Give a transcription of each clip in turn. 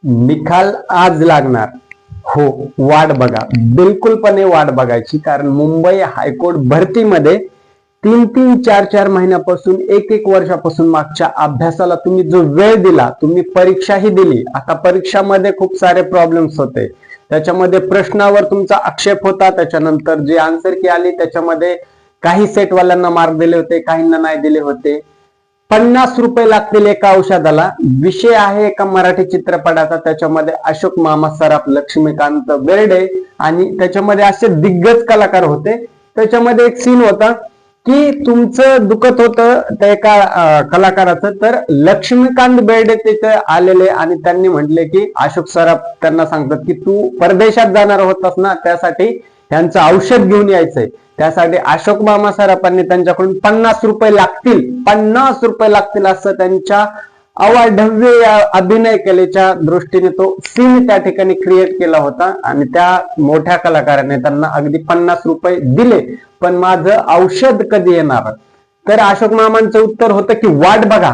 निकाल आज लागणार. हो, वाट बघा, बिलकुलपणे वाट बघायची. कारण मुंबई हायकोर्ट भरतीमध्ये 3-3, 4-4 महिन्यापासून 1-1 वर्षापासून मागच्या अभ्यासाला तुम्ही जो वेळ दिला, तुम्ही परीक्षाही दिली. आता परीक्षामध्ये खूप सारे प्रॉब्लेम्स होते, त्याच्यामध्ये प्रश्नावर तुमचा आक्षेप होता, त्याच्यानंतर जी आन्सर की आली त्याच्यामध्ये काही सेटवाल्यांना मार्क दिले होते, काहींना नाही दिले होते. 50 रुपये लागतील एका औषधाला. विषय आहे एका मराठी चित्रपटाचा, त्याच्यामध्ये अशोक मामा सराफ, लक्ष्मीकांत बेर्डे आणि त्याच्यामध्ये असे दिग्गज कलाकार होते. त्याच्यामध्ये एक सीन होता की तुमचं दुखत होतं त्या एका कलाकाराचं, तर लक्ष्मीकांत बेर्डे तिथे आलेले आणि त्यांनी म्हटले की अशोक सराफ त्यांना सांगतात की तू परदेशात जाणार होतास ना, त्यासाठी त्यांचं औषध घेऊन यायचंय. त्यासाठी अशोक मामा सराफांनी त्यांच्याकडून 50 रुपये लागतील, 50 रुपये लागतील असं त्यांच्या अवाढव्य अभिनय कलेच्या दृष्टीने तो सीन त्या ठिकाणी क्रिएट केला होता. आणि त्या मोठ्या कलाकाराने त्यांना अगदी 50 रुपये दिले. पण माझं औषध कधी येणार? तर अशोक मामांचं उत्तर होतं की वाट बघा.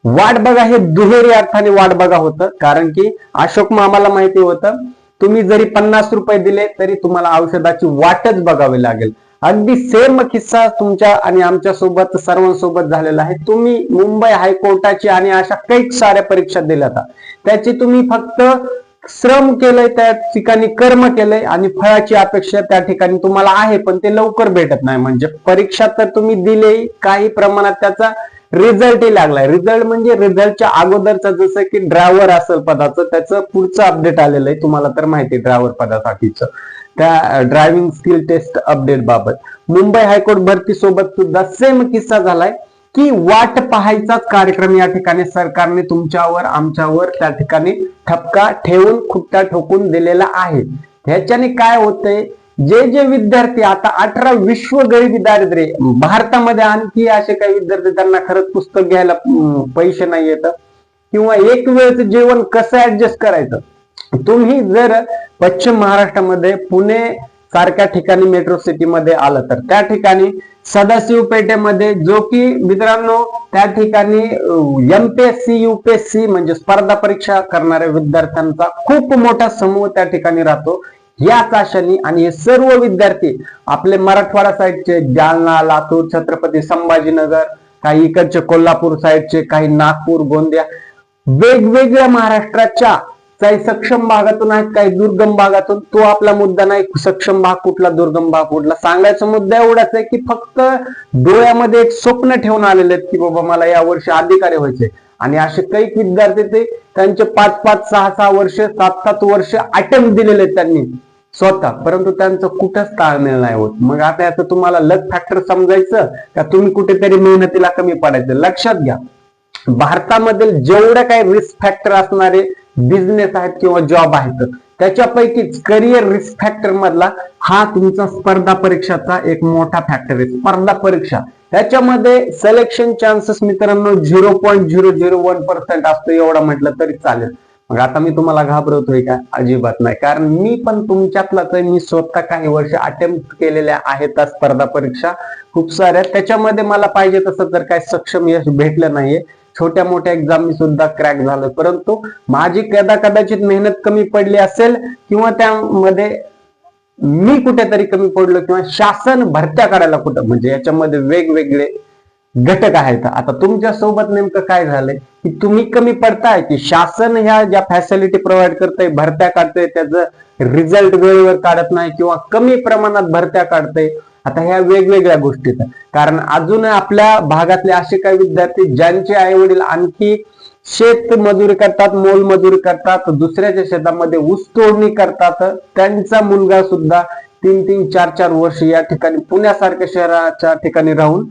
वाट बघा हे दुहेरी अर्थाने वाट बघा होतं, कारण की अशोक मामाला माहिती होतं तुम्ही जरी 50 रुपये दिले तरी तुम्हाला औषधाची वाटच बघावी लागेल. अगदी सेम किस्सा तुमच्या आणि आमच्या सोबत सर्वांसोबत झालेला आहे. तुम्ही मुंबई हायकोर्टाची आणि अशा काही साऱ्या परीक्षा दिल्या, त्याची तुम्ही फक्त श्रम केलंय, त्या ठिकाणी कर्म केलंय आणि फळाची अपेक्षा त्या ठिकाणी तुम्हाला आहे, पण ते लवकर भेटत नाही. म्हणजे परीक्षा तर तुम्ही दिले, काही प्रमाणात त्याचा रिझल्टही लागलाय. रिझल्ट म्हणजे रिझल्टच्या अगोदरचा, जसं की ड्रायव्हर असेल पदाचं, त्याचं पुढचं अपडेट आलेलं आहे. तुम्हाला तर माहिती आहे ड्रायव्हर पदासाठीचं त्या ड्रायव्हिंग स्किल टेस्ट अपडेट बाबत. मुंबई हायकोर्ट भरती सोबत सुद्धा सेम किस्सा झालाय की वाट पाहायचाच कार्यक्रम या ठिकाणी सरकारने तुमच्यावर आमच्यावर त्या ठिकाणी ठपका ठेवून खुट्टा ठोकून दिलेला आहे. ह्याच्याने काय होतंय, जे जे विद्यार्थी आता 18 विश्व गरिबी दारिद्र्य, भारतामध्ये आणखी असे काही विद्यार्थी त्यांना खरंच पुस्तक घ्यायला पैसे नाही येत किंवा एक वेळचं जेवण कसं ऍडजस्ट करायचं. तुम्ही जर पश्चिम महाराष्ट्रामध्ये पुणे सारख्या ठिकाणी मेट्रो सिटी मध्ये आलं तर त्या ठिकाणी सदाशिव पेठेमध्ये, जो की मित्रांनो त्या ठिकाणी MPSC UPSC म्हणजे स्पर्धा परीक्षा करणाऱ्या विद्यार्थ्यांचा खूप मोठा समूह त्या ठिकाणी राहतो. याच आशाने आणि हे सर्व विद्यार्थी आपले मराठवाडा साईडचे, जालना, लातूर, छत्रपती संभाजीनगर, काही इकडचे कोल्हापूर साईडचे, काही नागपूर, गोंदिया, वेगवेगळ्या महाराष्ट्राच्या काही सक्षम भागातून आहेत, काही दुर्गम भागातून. तो आपला मुद्दा नाही सक्षम भाग कुठला, दुर्गम भाग कुठला. सांगायचा मुद्दा एवढाच आहे की फक्त डोळ्यामध्ये एक स्वप्न ठेवून आलेले आहेत की बाबा मला या वर्षी अधिकारी व्हायचे. आणि असे काही विद्यार्थी ते त्यांचे 5-5, 6-6 वर्ष, 7-7 वर्ष अटेम्प्ट दिलेले आहेत त्यांनी स्वतः, परंतु त्यांचं कुठंच ताळमेळ नाही होत. मग आता याचं तुम्हाला लक फॅक्टर समजायचं का तुम्ही कुठेतरी मेहनतीला कमी पडायचं? लक्षात घ्या, भारतामधील जेवढे काही रिस्क फॅक्टर असणारे बिझनेस आहेत किंवा जॉब आहेत, त्याच्यापैकीच करिअर रिस्क फॅक्टर मधला हा तुमचा स्पर्धा परीक्षाचा एक मोठा फॅक्टर आहे. स्पर्धा परीक्षा त्याच्यामध्ये सिलेक्शन चान्सेस मित्रांनो 0.001% असतो, एवढा म्हटलं तरी चालेल. मग आता मी तुम्हाला घाबरवतोय का? अजिबात नाही, कारण मी पण तुमच्यातलाच आहे. मी स्वतः काही वर्ष अटेम्प्ट केलेल्या आहेत स्पर्धा परीक्षा खूप साऱ्या. त्याच्यामध्ये मला पाहिजे तसं तर काही सक्षम यश भेटलं नाहीये. छोट्या मोठ्या एक्झाम मी सुद्धा क्रॅक झालोय, परंतु माझी कदाचित मेहनत कमी पडली असेल किंवा त्यामध्ये मी कुठेतरी कमी पडलो किंवा शासन भरत्या काढायला कुठं, म्हणजे याच्यामध्ये वेगवेगळे घटक आहेत. आता तुमच्या सोबत नेमकं काय झालंय की तुम्ही कमी पडताय की शासन ह्या ज्या फॅसिलिटी प्रोव्हाइड करतंय, भरत्या काढतंय, त्याचं रिझल्ट वेळेवर काढत नाही किंवा कमी प्रमाणात भरत्या काढतंय. आता ह्या वेगवेगळ्या गोष्टीत, कारण अजून आपल्या भागातले असे काही विद्यार्थी ज्यांचे आई वडील आणखी शेत मजुरी करतात, मोलमजुरी करतात, दुसऱ्याच्या शेतामध्ये ऊस तोडणी करतात, त्यांचा मुलगा सुद्धा 3-3, 4-4 वर्ष या ठिकाणी पुण्यासारख्या शहराच्या ठिकाणी राहून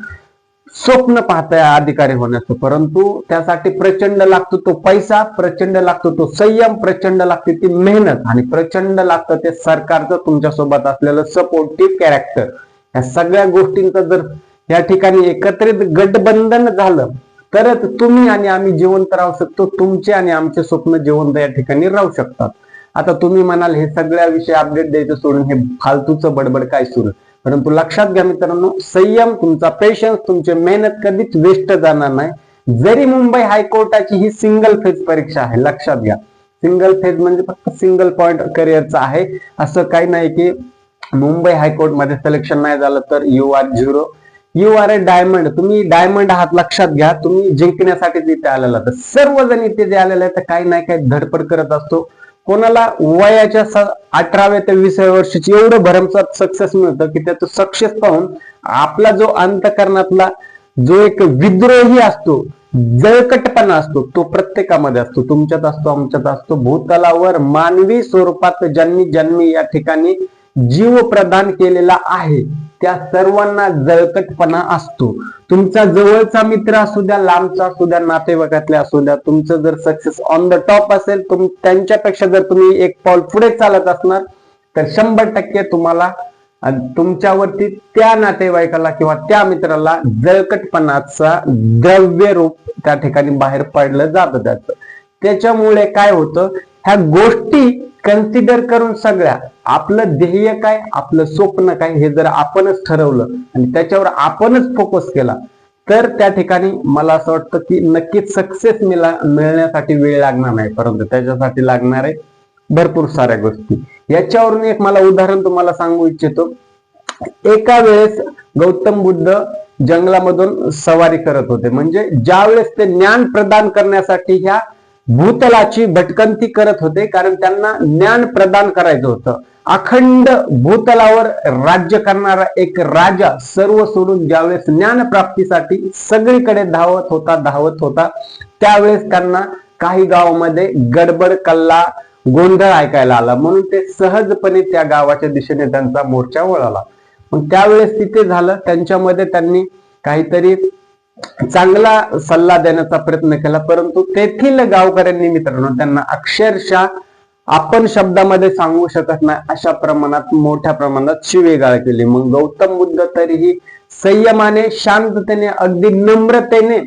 स्वप्न पाहताय अधिकारी होण्याचं. परंतु त्यासाठी प्रचंड लागतो तो पैसा, प्रचंड लागतो तो संयम, प्रचंड लागते ती मेहनत आणि प्रचंड लागतं ते सरकारचं तुमच्यासोबत असलेलं सपोर्टिव्ह कॅरेक्टर. या सगळ्या गोष्टींचं जर या ठिकाणी एकत्रित गठबंधन झालं तरच तुम्ही आणि आम्ही जिवंत राहू शकतो. तुमचे आणि आमचे स्वप्न जिवंत या ठिकाणी राहू शकतात. आता तुम्ही म्हणाल हे सगळ्या विषय अपडेट द्यायचं सोडून हे फालतूचं बडबड काय सुरू, परंतु लक्षात घ्या मित्रांनो, संयम, तुमचा पेशन्स, तुमची मेहनत कधीच वेस्ट जाणार नाही. जरी मुंबई हायकोर्टाची ही सिंगल फेज परीक्षा आहे, लक्षात घ्या सिंगल फेज म्हणजे फक्त सिंगल पॉइंट करिअरचा आहे. असं काही नाही की मुंबई हायकोर्ट मध्ये सिलेक्शन नाही झालं तर you are zero. You are a diamond. तुम्ही डायमंड आहात, लक्षात घ्या. तुम्ही जिंकण्यासाठी तिथे आलेला. तर सर्वजण इथे जे आलेले आहेत तर काही नाही काही धडपड करत असतो. कोणाला वयाच्या 18व्या ते 20व्या वर्षाची एवढं भरमसाठ सक्सेस मिळतं की त्याचं सक्सेस पाहून आपला जो अंतःकरणातला जो एक विद्रोही असतो, जळकटपणा असतो, तो प्रत्येकामध्ये असतो. तुमच्यात असतो, आमच्यात असतो. भूतलावर मानवी स्वरूपात ज्यांनी जन्मी या ठिकाणी जीव प्रदान केलेला आहे त्या सर्वांना जळकटपणा असतो. तुमचा जवळचा मित्र असू द्या, लांबचा असू द्या, नातेवाईकातले असू द्या, तुमचं जर सक्सेस ऑन द टॉप असेल, त्यांच्यापेक्षा जर तुम्ही एक पाऊल पुढे चालत असणार तर 100% तुम्हाला तुमच्यावरती त्या नातेवाईकाला किंवा त्या मित्राला जळकटपणाचा द्रव्य रूप त्या ठिकाणी बाहेर पडलं जातं. त्याच्यामुळे काय होतं, ह्या गोष्टी कन्सिडर करून सगळ्या आपलं ध्येय काय, आपलं स्वप्न काय हे जर आपणच ठरवलं आणि त्याच्यावर आपणच फोकस केला तर त्या ठिकाणी मला असं वाटतं की नक्कीच सक्सेस मिळण्यासाठी वेळ लागणार नाही, परंतु त्याच्यासाठी लागणार आहे भरपूर साऱ्या गोष्टी. याच्यावरून एक मला उदाहरण तुम्हाला सांगू इच्छितो. एका वेळेस गौतम बुद्ध जंगलामधून सवारी करत होते. म्हणजे ज्या वेळेस ते ज्ञान प्रदान करण्यासाठी ह्या भूतलाची भटकंती करत होते, कारण त्यांना ज्ञान प्रदान करायचं होतं. अखंड भूतलावर राज्य करणारा एक राजा सर्व सोडून ज्यावेळेस ज्ञान प्राप्तीसाठी सगळीकडे धावत होता त्यावेळेस त्यांना काही गावामध्ये गडबड, कल्ला, गोंधळ ऐकायला आला. म्हणून ते सहजपणे त्या गावाच्या दिशेने त्यांचा मोर्चा वळाला. मग त्यावेळेस तिथे झालं, त्यांच्यामध्ये त्यांनी काहीतरी चांगला सल्ला देण्याचा प्रयत्न केला, परंतु तेथील गावकऱ्यांनी मित्रांनो त्यांना अक्षरशः आपण शब्दामध्ये सांगू शकत नाही अशा प्रमाणात मोठ्या प्रमाणात शिवीगाळ केली. मग गौतम बुद्ध तरीही संयमाने, शांततेने, अगदी नम्रतेने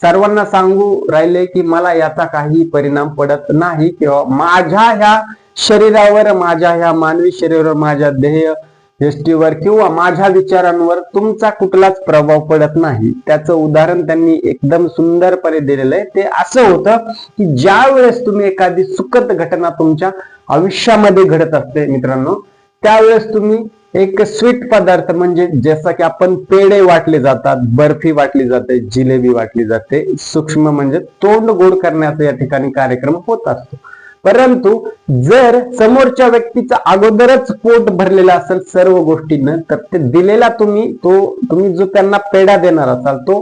सर्वांना सांगू राहिले की मला याचा काही परिणाम पडत नाही किंवा माझ्या ह्या शरीरावर, माझ्या ह्या मानवी शरीरावर, माझ्या ध्येय यष्टीवर किंवा माझ्या विचारांवर तुमचा कुठलाच प्रभाव पडत नाही. त्याचं उदाहरण त्यांनी एकदम सुंदरपणे दिलेलं आहे. ते असं होतं की ज्या वेळेस तुम्ही एखादी सुखद घटना तुमच्या आयुष्यामध्ये घडत असते मित्रांनो, त्यावेळेस तुम्ही एक स्वीट पदार्थ म्हणजे जसं की आपण पेढे वाटले जातात, बर्फी वाटली जाते, जिलेबी वाटली जाते, सूक्ष्म म्हणजे तोंड गोड करण्याचा या ठिकाणी कार्यक्रम होत असतो. परंतु जर समोरच्या व्यक्तीचा अगोदरच पोट भरलेला असेल सर्व गोष्टींना, तर ते दिलेला तुम्ही जो त्यांना पेढा देणार असाल तो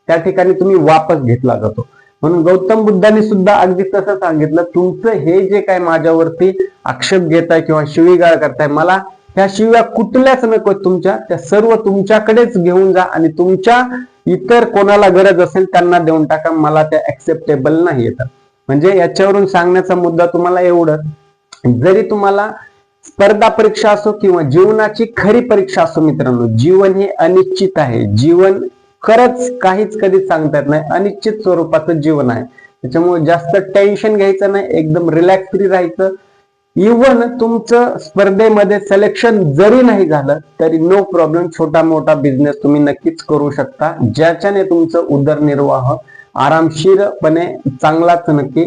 त्या ठिकाणी तुम्ही वापस घेतला जातो. म्हणून गौतम बुद्धांनी सुद्धा अगदी तसं सांगितलं, तुमचं हे जे काय माझ्यावरती आक्षेप घेताय किंवा शिवीगाळ करताय, मला ह्या शिव्या कुठल्याच नको, तुमच्या त्या सर्व तुमच्याकडेच घेऊन जा आणि तुमच्या इतर कोणाला गरज असेल त्यांना देऊन टाका, मला त्या ऍक्सेप्टेबल नाही येतात. म्हणजे याच्यावरून सांगण्याचा मुद्दा तुम्हाला एवढं, जरी तुम्हाला स्पर्धा परीक्षा असो किंवा जीवनाची खरी परीक्षा असो मित्रांनो, जीवन हे अनिश्चित आहे. जीवन खरंच काहीच कधीच सांगता येत नाही, अनिश्चित स्वरूपाचं जीवन आहे. त्याच्यामुळे जास्त टेन्शन घ्यायचं नाही, एकदम रिलॅक्स फ्री राहायचं. इव्हन तुमचं स्पर्धेमध्ये सिलेक्शन जरी नाही झालं तरी नो प्रॉब्लेम, छोटा मोठा बिझनेस तुम्ही नक्कीच करू शकता, ज्याच्याने तुमचं उदरनिर्वाह आरामशीरपणे चांगलाच नक्की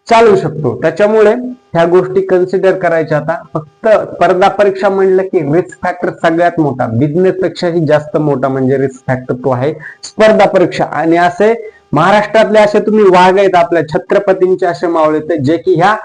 चालू शकतो. त्याच्यामुळे ह्या गोष्टी कन्सिडर करायच्या. आता फक्त स्पर्धा परीक्षा म्हणलं की रिस्क फॅक्टर सगळ्यात मोठा, बिझनेस पेक्षाही जास्त मोठा म्हणजे रिस्क फॅक्टर तो आहे स्पर्धा परीक्षा. आणि असे महाराष्ट्रातले असे तुम्ही वाघ आहेत, आपल्या छत्रपतींचे असे मावळे जे की ह्या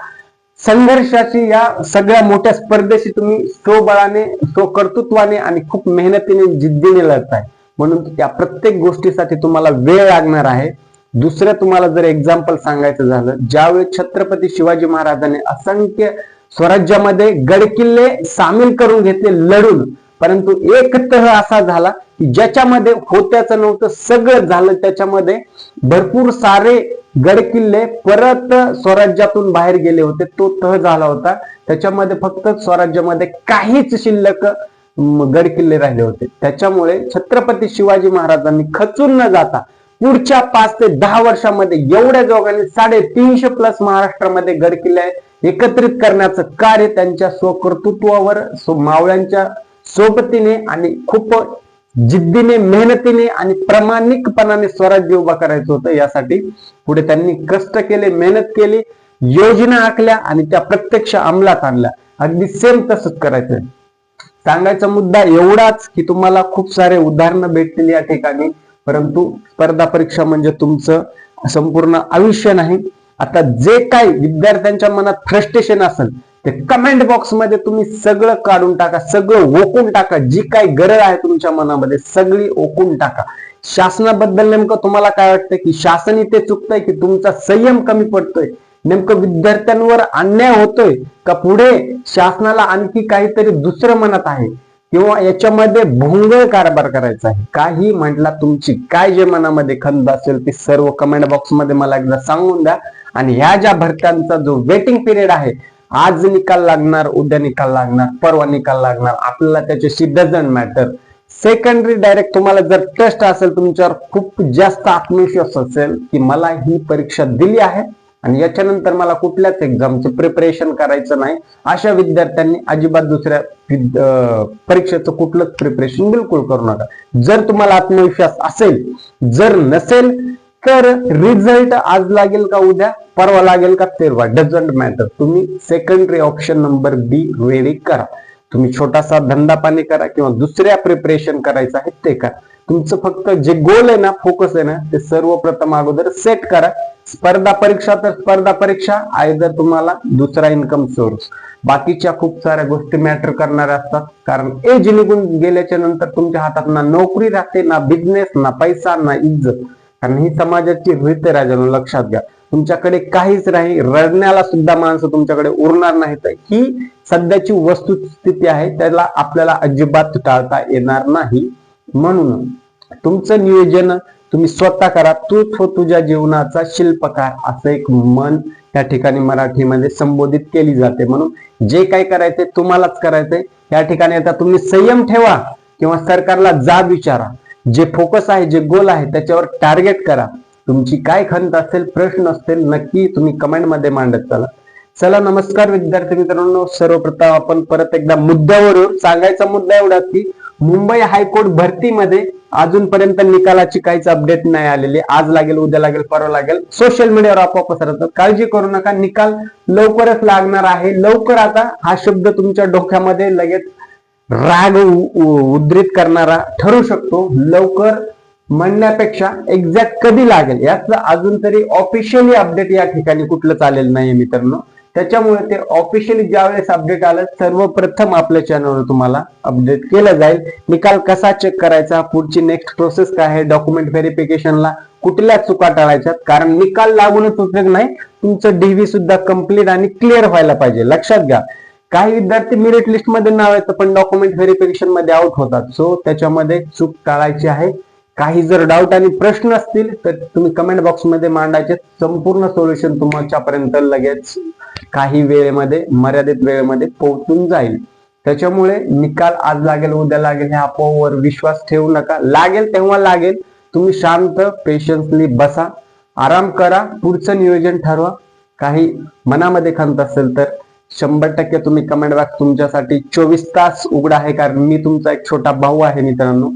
संघर्षाची, या सगळ्या मोठ्या स्पर्धेशी तुम्ही स्वबळाने, स्वकर्तृत्वाने आणि खूप मेहनतीने, जिद्दीने लढताय. म्हणून या प्रत्येक गोष्टीसाठी तुम्हाला वेळ लागणार आहे. दुसरं तुम्हाला जर एक्झाम्पल सांगायचं झालं, ज्यावेळी छत्रपती शिवाजी महाराजांनी असंख्य स्वराज्यामध्ये गडकिल्ले सामील करून घेतले लढून, परंतु एक तह असा झाला की ज्याच्यामध्ये होत्याचं नव्हतं सगळं झालं, त्याच्यामध्ये भरपूर सारे गडकिल्ले परत स्वराज्यातून बाहेर गेले होते, तो तह झाला होता. त्याच्यामध्ये फक्त स्वराज्यामध्ये काहीच शिल्लक गडकिल्ले राहिले होते. त्याच्यामुळे छत्रपती शिवाजी महाराजांनी खचून न जाता पुढच्या 5 ते 10 वर्षामध्ये एवढ्या जोगाने 350+ महाराष्ट्रामध्ये गडकिल्ले एकत्रित करण्याचं कार्य त्यांच्या स्वकर्तृत्वावर, मावळ्यांच्या सोबतीने आणि खूप जिद्दीने, मेहनतीने आणि प्रामाणिकपणाने स्वराज्य उभा करायचं होतं. यासाठी पुढे त्यांनी कष्ट केले, मेहनत केली. योजना आखल्या आणि त्या प्रत्यक्ष अंमलात आणल्या. अगदी सेम तसंच करायचंय. सांगायचा मुद्दा एवढाच की तुम्हाला खूप सारे उदाहरणं भेटतील या ठिकाणी, परंतु स्पर्धा परीक्षा म्हणजे तुमचं संपूर्ण आयुष्य नाही. आता जे काही विद्यार्थ्यांच्या मनात फ्रस्ट्रेशन असेल ते कमेंट बॉक्स मध्ये तुम्ही सगळं काढून टाका, सगळं ओकून टाका. जी काही गरज आहे तुमच्या मनामध्ये सगळी ओकून टाका. शासनाबद्दल नेमकं तुम्हाला काय वाटतं, की शासन इथे चुकतंय की तुमचा संयम कमी पडतोय? नेमकं विद्यार्थ्यांवर अन्याय होतोय का पुढे शासनाला आणखी काहीतरी दुसरं म्हणत आहे, किंवा याच्यामध्ये भोंगळ कारभार करायचा आहे? काही म्हटला, तुमची काय जे मनामध्ये खंत असेल ते सर्व कमेंट बॉक्स मध्ये मला एकदा सांगून द्या. आणि ह्या ज्या भरत्यांचा जो वेटिंग पिरियड आहे, आज निकाल लागणार, उद्या निकाल लागणार, परवा निकाल लागणार, आपल्याला त्याच्याशी डझंट मॅटर. सेकंडरी डायरेक्ट तुम्हाला जर ट्रस्ट असेल, तुमच्यावर खूप जास्त आत्मविश्वास असेल की मला ही परीक्षा दिली आहे आणि याच्यानंतर मला कुठल्याच एक्झामचं प्रिपरेशन करायचं नाही, अशा विद्यार्थ्यांनी अजिबात दुसऱ्या परीक्षेचं कुठलंच प्रिपरेशन बिलकुल करू नका. जर तुम्हाला आत्मविश्वास असेल, जर नसेल तर रिझल्ट आज लागेल का उद्या, परवा लागेल का तेरवा, डझंट मॅटर. तुम्ही secondary option number be ready करा. तुम्ही छोटासा धंदा पाणी करा किंवा दुसऱ्या प्रिपरेशन करायचं आहे ते करा. तुमचं फक्त जे गोल आहे ना, फोकस आहे ना, ते सर्वप्रथम अगोदर सेट करा. स्पर्धा परीक्षा तर स्पर्धा परीक्षा, आयदर तुम्हाला दुसरा इन्कम सोर्स. बाकीच्या खूप साऱ्या गोष्टी मॅटर करणाऱ्या असतात, कारण एज निघून गेल्याच्या नंतर तुमच्या हातात ना नोकरी राहते, ना बिझनेस, ना पैसा, ना इज्जत. कारण ही समाजाची रीत आहे राजांनो, लक्षात घ्या. तुमच्याकडे काहीच नाही, रडण्याला सुद्धा माणसं तुमच्याकडे उरणार नाहीत. ही सध्याची वस्तुस्थिती आहे, त्याला आपल्याला अजिबात टाळता येणार नाही. म्हणून तुमचं नियोजन तुम्ही स्वतः करा. तूच हो तुझ्या जीवनाचा शिल्पकार, असं एक मन या ठिकाणी मराठीमध्ये संबोधित केली जाते. म्हणून जे काही करायचंय तुम्हालाच करायचंय. या ठिकाणी आता तुम्ही संयम ठेवा किंवा सरकारला जाब विचारा. जे फोकस आहे, जे गोल आहे, त्याच्यावर टार्गेट करा. तुमची काय खंत असेल, प्रश्न असतील, नक्की तुम्ही कमेंट मध्ये मांडत चला. नमस्कार विद्यार्थी मित्रांनो, सर्वप्रथम आपण परत एकदा मुद्द्यावर सांगायचा मुद्दा एवढा की मुंबई हायकोर्ट भरतीमध्ये अजूनपर्यंत निकालाची काहीच अपडेट नाही आलेली. आज लागेल, उद्या लागेल, परवा लागेल, सोशल मीडियावर आपोआप पसरतात. काळजी करू नका, निकाल लवकरच लागणार आहे. लवकर आता हा शब्द तुमच्या डोक्यामध्ये लगेच राग उद्धृत करणारा ठरू शकतो. लवकर म्हणण्यापेक्षा एक्झॅक्ट कधी लागेल याचं अजून तरी ऑफिशियली अपडेट या ठिकाणी कुठलं आलेलं नाहीये मित्रांनो. त्याच्यामुळे ते ऑफिशियली ज्यावेळेस अपडेट आलं, सर्वप्रथम आपल्या चॅनलवर तुम्हाला अपडेट केलं जाईल. निकाल कसा चेक करायचा, पुढची नेक्स्ट प्रोसेस काय आहे, डॉक्युमेंट व्हेरिफिकेशनला कुठल्या चुका टाळायच्यात, कारण निकाल लागूनच उपयोग नाही, तुमचं डीव्ही सुद्धा कम्प्लीट आणि क्लिअर व्हायला पाहिजे. लक्षात घ्या, काही विद्यार्थी मेरिट लिस्ट मध्ये नाव येतं पण डॉक्युमेंट व्हेरिफिकेशन मध्ये आउट होतात. सो त्याच्यामध्ये चूक टाळायची आहे. काही जर डाऊट आणि प्रश्न असतील तर तुम्ही कमेंट बॉक्स मध्ये मांडायचे, संपूर्ण सोल्युशन तुमच्यापर्यंत लगेच काही वेळेमध्ये, मर्यादित वेळेमध्ये पोहोचून जाईल. त्याच्यामुळे निकाल आज लागेल, उद्या लागेल, ह्या अपोवर विश्वास ठेवू नका. लागेल तेव्हा लागेल. तुम्ही शांत पेशन्सली बसा, आराम करा, पुढचं नियोजन ठरवा. काही मनामध्ये खंत असेल तर 100% तुम्ही कमेंट बॉक्स तुमच्यासाठी 24 तास उघडा आहे, कारण मी तुमचा एक छोटा भाऊ आहे मित्रांनो.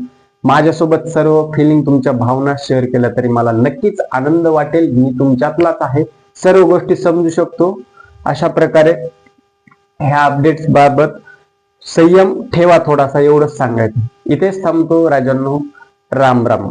माझ्यासोबत सर्व फिलिंग, तुमच्या भावना शेअर केल्या तरी मला नक्कीच आनंद वाटेल. मी तुमच्यातलाच आहे, सर्व गोष्टी समजू शकतो. अशा प्रकारे ह्या अपडेट्स बाबत संयम ठेवा थोडासा, एवढंच सांगायचं. इथेच थांबतो राजांनो. राम राम.